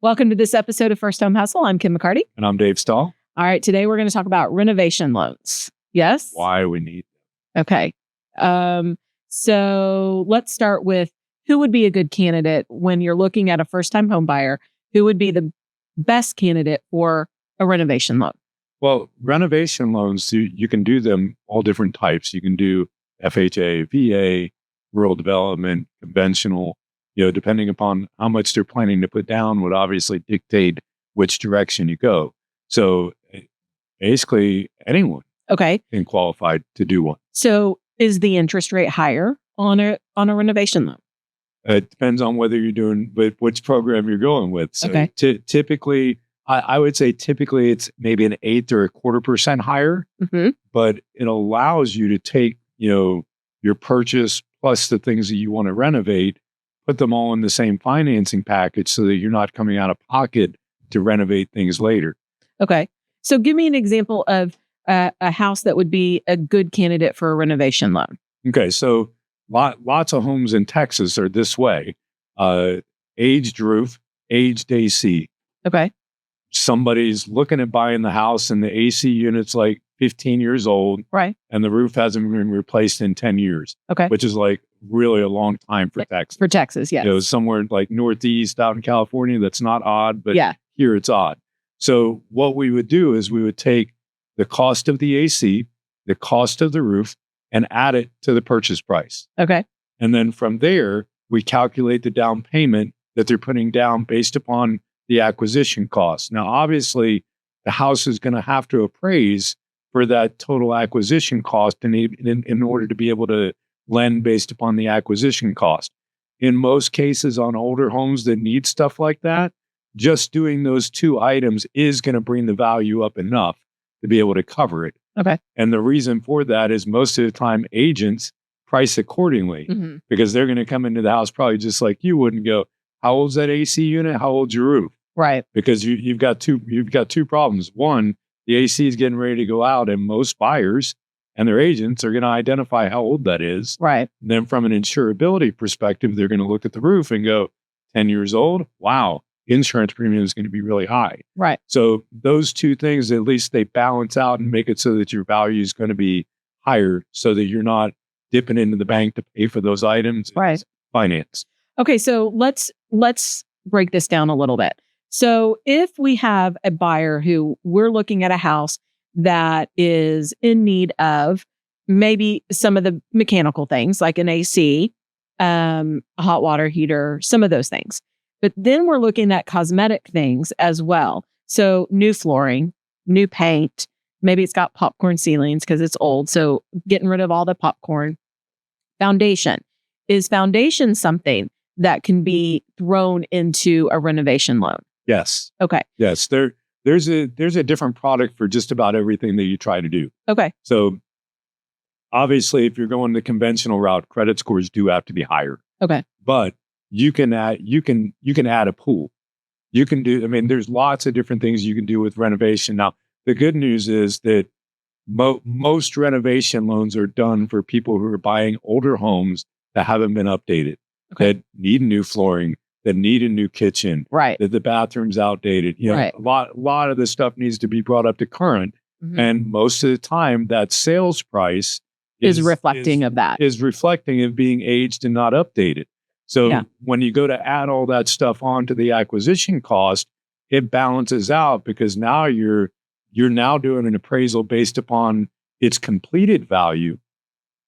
Welcome to this episode of First Home Hustle. I'm Kim McCarty. And I'm Dave Stahl. All right, today we're going to talk about renovation loans. Yes? Why we need them. Okay. So let's start with who would be a good candidate when you're looking at a first-time home buyer? Who would be the best candidate for a renovation loan? Well, renovation loans, you can do them all different types. You can do FHA, VA, rural development, conventional, depending upon how much they're planning to put down would obviously dictate which direction you go. So basically anyone can qualify to do one. So is the interest rate higher on a renovation loan? It depends on whether you're doing which program you're going with. So typically, I would say typically it's maybe an 1/8 or 1/4% higher, but it allows you to take, your purchase plus the things that you want to renovate, put them all in the same financing package so that you're not coming out of pocket to renovate things later. Okay. So give me an example of a house that would be a good candidate for a renovation loan. Okay. So lots of homes in Texas are this way. Aged roof, aged AC. Okay. Somebody's looking at buying the house and the AC unit's like 15 years old. Right. And the roof hasn't been replaced in 10 years. Okay. Which is like really a long time for Texas. For Texas, yes. Somewhere like Northeast out in California, that's not odd, but here it's odd. So what we would do is we would take the cost of the AC, the cost of the roof, and add it to the purchase price. Okay. And then from there, we calculate the down payment that they're putting down based upon the acquisition cost. Now, obviously, the house is going to have to appraise for that total acquisition cost in order to be able to lend based upon the acquisition cost. In most cases on older homes that need stuff like that, just doing those two items is going to bring the value up enough to be able to cover it. Okay. And the reason for that is most of the time agents price accordingly because they're going to come into the house probably just like you would and go, how old's that AC unit? How old's your roof? Right. Because you've got two problems. One, the AC is getting ready to go out, and most buyers and their agents are going to identify how old that is. Right. And then from an insurability perspective, they're going to look at the roof and go, 10 years old? Wow, insurance premium is going to be really high. Right. So those two things, at least they balance out and make it so that your value is going to be higher so that you're not dipping into the bank to pay for those items. Right. Finance. Okay, so let's break this down a little bit. So if we have a buyer who we're looking at a house that is in need of maybe some of the mechanical things like an AC, a hot water heater, some of those things. But then we're looking at cosmetic things as well. So new flooring, new paint, maybe it's got popcorn ceilings because it's old. So getting rid of all the popcorn. Foundation. Is foundation something that can be thrown into a renovation loan? Yes. Okay. Yes. There's a different product for just about everything that you try to do. Okay. So obviously, if you're going the conventional route, credit scores do have to be higher. Okay. But you can add a pool. You can do. I mean, there's lots of different things you can do with renovation. Now, the good news is that most renovation loans are done for people who are buying older homes that haven't been updated, that need new flooring, that need a new kitchen, right? That the bathroom's outdated. A lot of this stuff needs to be brought up to current, and most of the time, that sales price is reflecting of that. Is reflecting of being aged and not updated. So when you go to add all that stuff onto the acquisition cost, it balances out because now you're now doing an appraisal based upon its completed value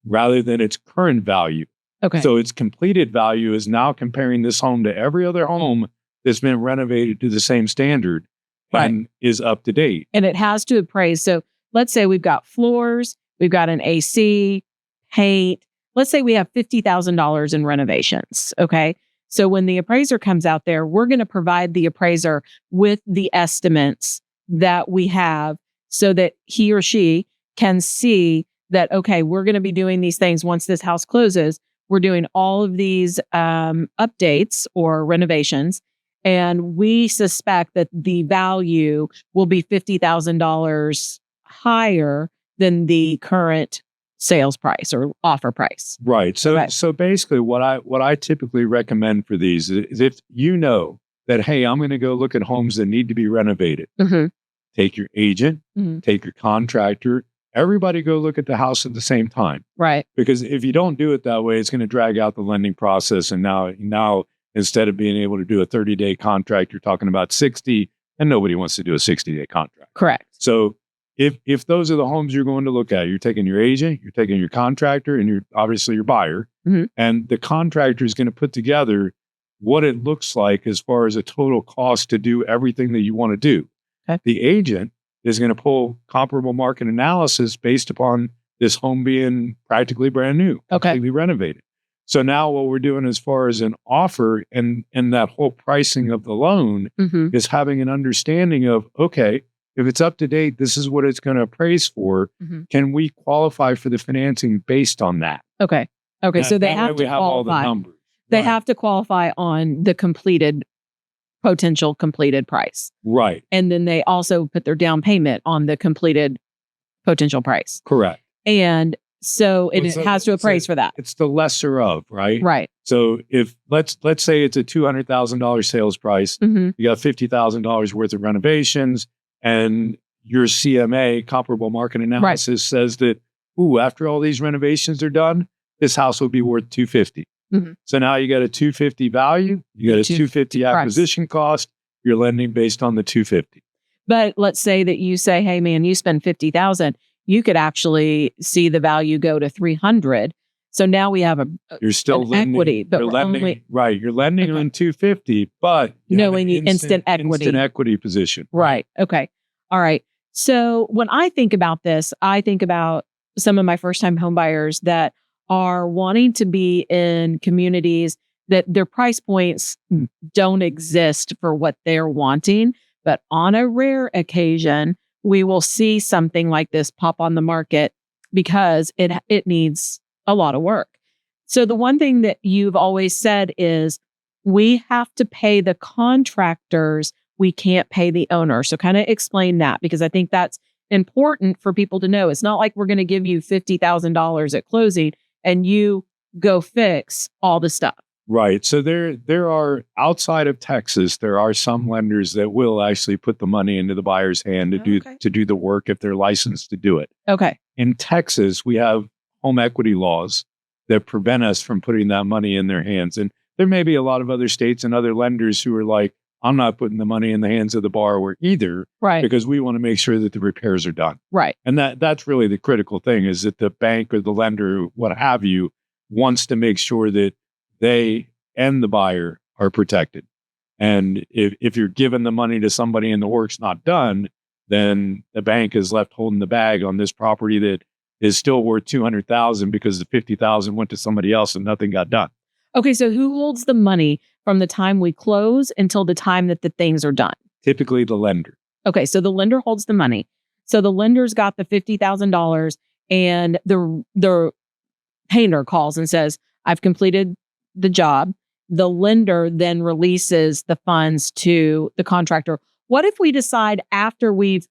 rather than its current value. Okay. So its completed value is now comparing this home to every other home that's been renovated to the same standard and is up to date. And it has to appraise. So let's say we've got floors, we've got an AC, paint. Let's say we have $50,000 in renovations. Okay. So when the appraiser comes out there, we're going to provide the appraiser with the estimates that we have so that he or she can see that, okay, we're going to be doing these things once this house closes. We're doing all of these updates or renovations, and we suspect that the value will be $50,000 higher than the current sales price or offer price. Right. So basically what I typically recommend for these is if you know that, hey, I'm going to go look at homes that need to be renovated. Mm-hmm. Take your agent, Mm-hmm. take your contractor, everybody go look at the house at the same time. Right. Because if you don't do it that way, it's going to drag out the lending process. And now instead of being able to do a 30-day contract, you're talking about 60, and nobody wants to do a 60-day contract. Correct. So if those are the homes you're going to look at, you're taking your agent, you're taking your contractor, and you're obviously your buyer, Mm-hmm. and the contractor is going to put together what it looks like as far as a total cost to do everything that you want to do. Okay. The agent is going to pull comparable market analysis based upon this home being practically brand new, completely renovated. So now what we're doing as far as an offer and that whole pricing of the loan Mm-hmm. is having an understanding of, okay, if it's up to date, this is what it's going to appraise for. Mm-hmm. Can we qualify for the financing based on that? Okay. So they have to all the qualify. numbers. They Right. have to qualify on the potential completed price. Right. And then they also put their down payment on the completed potential price. Correct. And so it Well, so has to appraise for that. It's the lesser of, right? Right. So if let's say it's a $200,000 sales price, Mm-hmm. you got $50,000 worth of renovations, and your CMA, comparable market analysis, says that, after all these renovations are done, this house will be worth $250. Mm-hmm. So now you got a $250 value, you got a $250 acquisition cost, you're lending based on the $250. But let's say that you say, hey man, you spend $50,000, you could actually see the value go to $300. So now we have you're still lending equity, but you're lending, right. You're lending on $250, but we need instant equity. Instant equity position. Right. Okay. All right. So when I think about this, I think about some of my first-time home buyers that are wanting to be in communities that their price points don't exist for what they're wanting. But on a rare occasion, we will see something like this pop on the market because it needs a lot of work. So the one thing that you've always said is we have to pay the contractors. We can't pay the owner. So kind of explain that, because I think that's important for people to know. It's not like we're going to give you $50,000 at closing and you go fix all the stuff. Right. So there are, outside of Texas, there are some lenders that will actually put the money into the buyer's hand to do the work if they're licensed to do it. Okay. In Texas, we have home equity laws that prevent us from putting that money in their hands. And there may be a lot of other states and other lenders who are like, I'm not putting the money in the hands of the borrower either, right? Because we want to make sure that the repairs are done. Right. And that's really the critical thing, is that the bank or the lender, what have you, wants to make sure that they and the buyer are protected. And if you're giving the money to somebody and the work's not done, then the bank is left holding the bag on this property that is still worth $200,000 because the $50,000 went to somebody else and nothing got done. Okay, so who holds the money from the time we close until the time that the things are done? Typically the lender. Okay, so the lender holds the money. So the lender's got the $50,000 and the painter calls and says, I've completed the job. The lender then releases the funds to the contractor. What if we decide after we've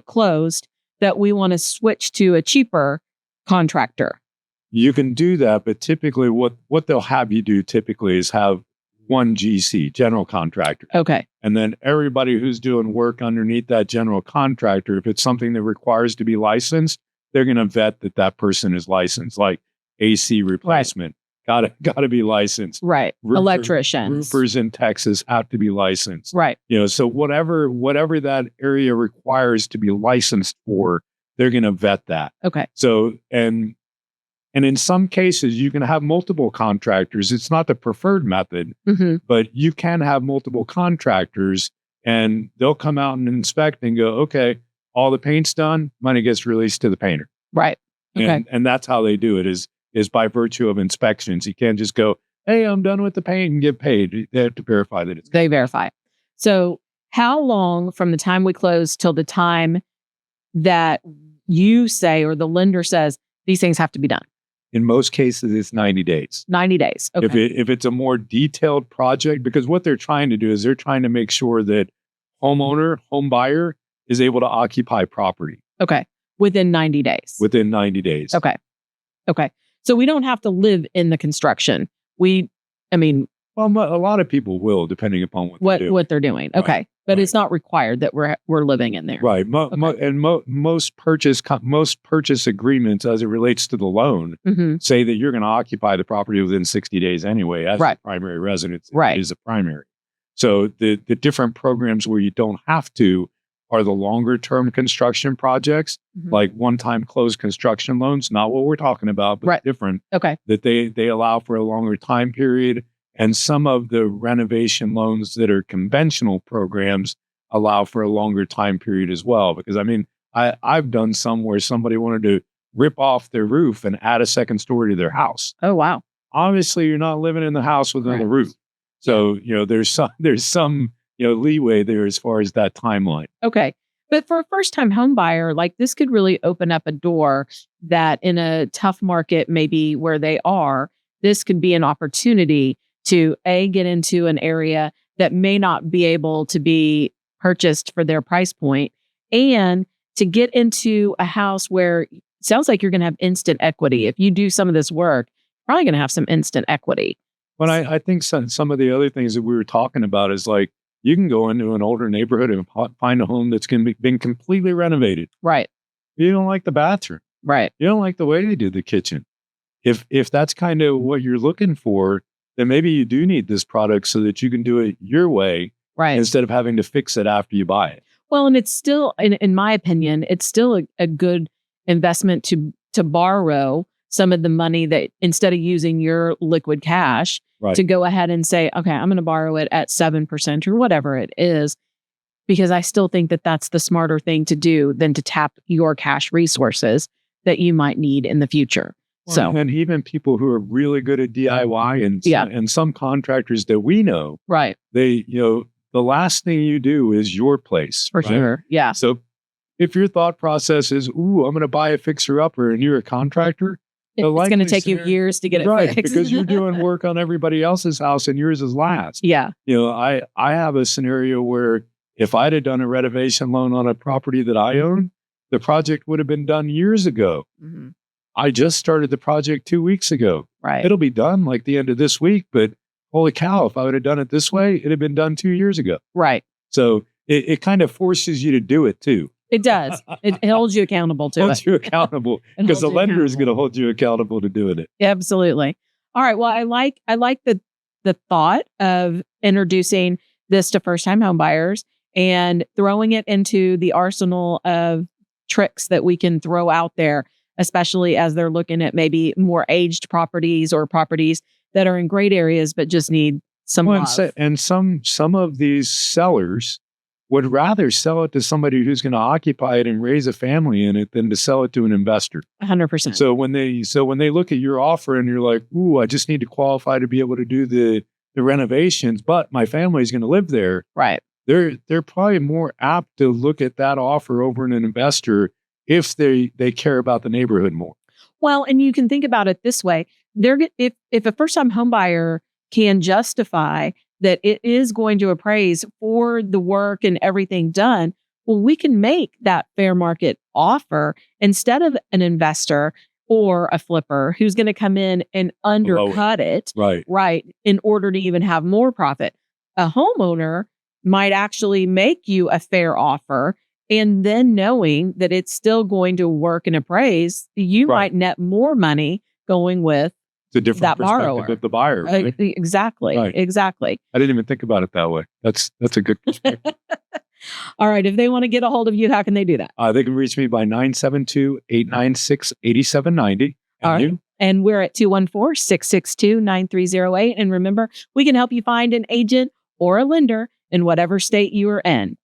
closed that we want to switch to a cheaper contractor? You can do that, but typically what they'll have you do typically is have one GC, general contractor. Okay. And then everybody who's doing work underneath that general contractor, if it's something that requires to be licensed, they're going to vet that person is licensed, like AC replacement. Right. Gotta be licensed. Right. Electricians. Roofers in Texas have to be licensed. Right. So whatever that area requires to be licensed for, they're going to vet that. Okay. So, and in some cases, you can have multiple contractors. It's not the preferred method, mm-hmm. but you can have multiple contractors and they'll come out and inspect and go, okay, all the paint's done, money gets released to the painter. Right. Okay. And that's how they do it is by virtue of inspections. You can't just go, hey, I'm done with the paint and get paid. They have to verify that it's. They verify. So how long from the time we close till the time that you say, or the lender says, these things have to be done? In most cases, it's 90 days. 90 days. Okay. If it's a more detailed project, because what they're trying to do is they're trying to make sure that homeowner, home buyer is able to occupy property. Okay. Within 90 days. Within 90 days. Okay. So we don't have to live in the construction. Well, a lot of people will, depending upon what they're doing. Right. Okay, but Right. it's not required that we're living in there. Right. Okay. Most purchase agreements, as it relates to the loan, Mhm. say that you're going to occupy the property within 60 days anyway, as Right. the primary residence. Right. It is a primary. So the different programs where you don't have to are the longer term construction projects, Mhm. like one-time closed construction loans. Not what we're talking about, but Right. different. Okay. That they allow for a longer time period, and some of the renovation loans that are conventional programs allow for a longer time period as well. Because I mean, I've done some where somebody wanted to rip off their roof and add a second story to their house. Oh, wow. Obviously, you're not living in the house with another Right. roof. So, there's some leeway there as far as that timeline. Okay. But for a first-time home buyer, like this could really open up a door that in a tough market, maybe where they are, this could be an opportunity to get into an area that may not be able to be purchased for their price point, and to get into a house where it sounds like you're going to have instant equity. If you do some of this work, you're probably going to have some instant equity. But I think some of the other things that we were talking about is like, you can go into an older neighborhood and find a home that's been completely renovated. Right. You don't like the bathroom. Right. You don't like the way they do the kitchen. If that's kind of what you're looking for, then maybe you do need this product so that you can do it your way, Right. instead of having to fix it after you buy it. Well, and it's still, in my opinion, it's still a good investment to borrow some of the money that instead of using your liquid cash, Right. to go ahead and say, okay, I'm going to borrow it at 7% or whatever it is, because I still think that that's the smarter thing to do than to tap your cash resources that you might need in the future. So, And even people who are really good at DIY and some contractors that we know, right. they, the last thing you do is your place. For right? sure. Yeah. So if your thought process is, ooh, I'm going to buy a fixer-upper, and you're a contractor, It's going to take you years to get it right, fixed. because you're doing work on everybody else's house and yours is last. Yeah. I have a scenario where if I'd have done a renovation loan on a property that I own, the project would have been done years ago. Mhm. I just started the project 2 weeks ago. Right. It'll be done like the end of this week, but holy cow, if I would have done it this way, it'd have been done 2 years ago. Right. So it kind of forces you to do it too. It does. It holds you accountable to Holds it. you accountable, It because holds the you lender is going accountable. to hold you accountable to doing it. Absolutely. All right. Well, I like the thought of introducing this to first-time home buyers and throwing it into the arsenal of tricks that we can throw out there, especially as they're looking at maybe more aged properties or properties that are in great areas but just need some Well, love. and some of these sellers would rather sell it to somebody who's going to occupy it and raise a family in it than to sell it to an investor. 100%. So when they look at your offer and you're like, ooh, I just need to qualify to be able to do the renovations, but my family's going to live there. Right. They're probably more apt to look at that offer over an investor if they care about the neighborhood more. Well, and you can think about it this way. If a first-time home buyer can justify that it is going to appraise for the work and everything done, well, we can make that fair market offer instead of an investor or a flipper who's going to come in and undercut it, Right. in order to even have more profit. A homeowner might actually make you a fair offer, and then knowing that it's still going to work and appraise, you Right. might net more money going with It's a different that perspective borrower. of the buyer. Right? Exactly. Right. Exactly. I didn't even think about it that way. That's a good perspective. All right. If they want to get a hold of you, how can they do that? They can reach me by 972-896-8790. All right. And we're at 214-662-9308. And remember, we can help you find an agent or a lender in whatever state you are in.